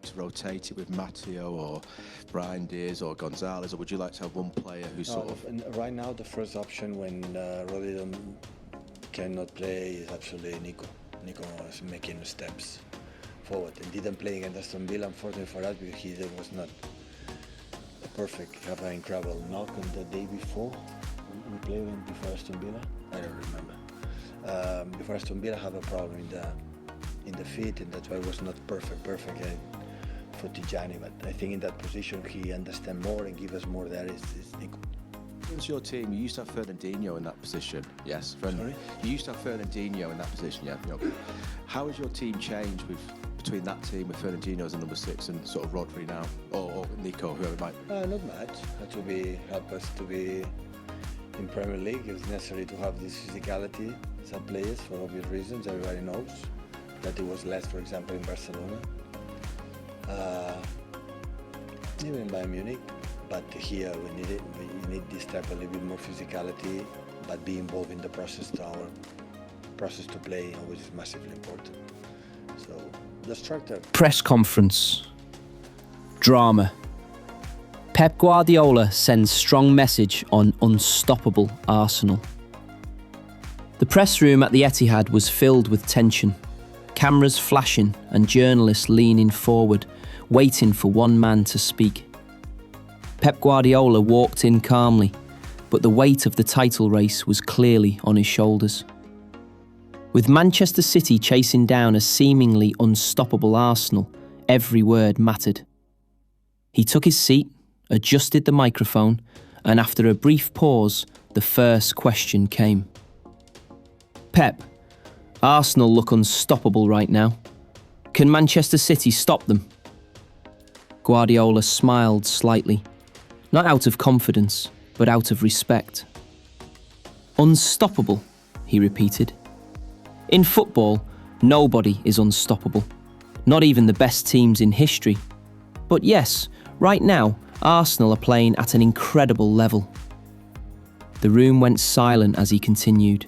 to rotate it with Matteo or Brian Diaz or Gonzalez, or would you like to have one player who's Right now, the first option when Rodri cannot play is absolutely Nico. Nico is making steps forward and didn't play against Aston Villa, unfortunately for us, because he was not perfect. He had an incredible knock on the day before. We played him before Aston Villa. I don't remember. Before Aston Villa had a problem in the feet, and that's why it was not perfect for Tijani. But I think in that position he understands more and gives us more. There is Nico. Into your team, you used to have Fernandinho in that position. Yes, Sorry? You used to have Fernandinho in that position. Yeah. How has your team changed between that team with Fernandinho as a number 6 and sort of Rodri now, or Nico, whoever it might? Not much. Help us to be in Premier League. It's necessary to have this physicality. Some players, for obvious reasons, everybody knows that it was less, for example, in Barcelona, even in Bayern Munich. But here we need it. We need this type of a little bit more physicality, but be involved in the process. Our process to play always is massively important. So the structure. Press conference. Drama. Pep Guardiola sends strong message on unstoppable Arsenal. The press room at the Etihad was filled with tension. Cameras flashing and journalists leaning forward, waiting for one man to speak. Pep Guardiola walked in calmly, but the weight of the title race was clearly on his shoulders. With Manchester City chasing down a seemingly unstoppable Arsenal, every word mattered. He took his seat, adjusted the microphone, and after a brief pause, the first question came. Pep, Arsenal look unstoppable right now. Can Manchester City stop them? Guardiola smiled slightly, not out of confidence, but out of respect. Unstoppable, he repeated. In football, nobody is unstoppable, not even the best teams in history. But yes, right now, Arsenal are playing at an incredible level. The room went silent as he continued.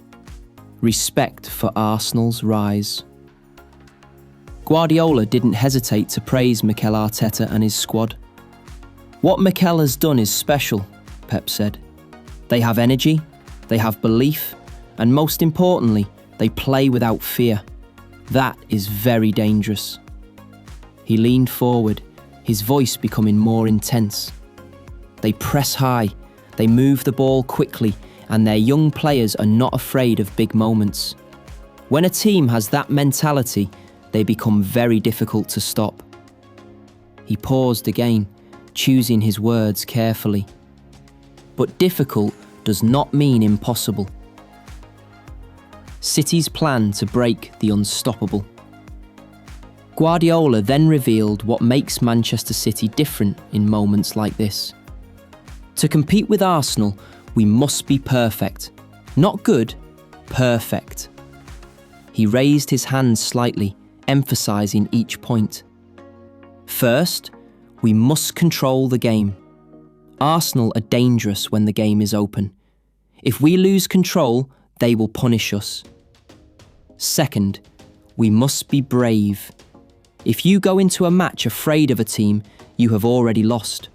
Respect for Arsenal's rise. Guardiola didn't hesitate to praise Mikel Arteta and his squad. What Mikel has done is special, Pep said. They have energy, they have belief, and most importantly, they play without fear. That is very dangerous. He leaned forward, his voice becoming more intense. They press high, they move the ball quickly, and their young players are not afraid of big moments. When a team has that mentality, they become very difficult to stop. He paused again, choosing his words carefully. But difficult does not mean impossible. City's plan to break the unstoppable. Guardiola then revealed what makes Manchester City different in moments like this. To compete with Arsenal, we must be perfect. Not good, perfect. He raised his hands slightly, emphasising each point. First, we must control the game. Arsenal are dangerous when the game is open. If we lose control, they will punish us. Second, we must be brave. If you go into a match afraid of a team, you have already lost.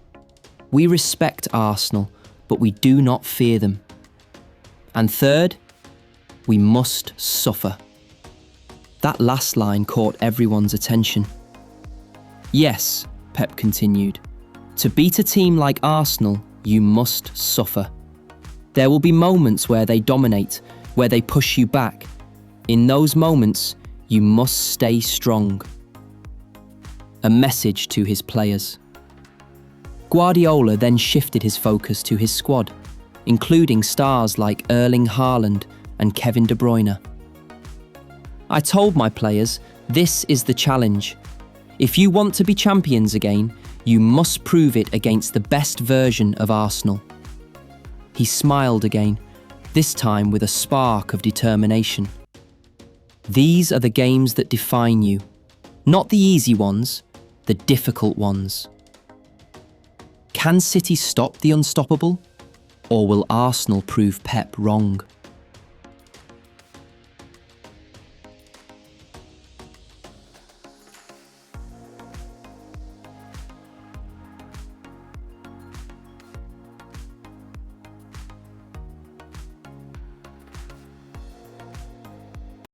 We respect Arsenal, but we do not fear them. And third, we must suffer. That last line caught everyone's attention. Yes, Pep continued, to beat a team like Arsenal, you must suffer. There will be moments where they dominate, where they push you back. In those moments, you must stay strong. A message to his players. Guardiola then shifted his focus to his squad, including stars like Erling Haaland and Kevin De Bruyne. I told my players, this is the challenge. If you want to be champions again, you must prove it against the best version of Arsenal. He smiled again, this time with a spark of determination. These are the games that define you, not the easy ones, the difficult ones. Can City stop the unstoppable? Or will Arsenal prove Pep wrong?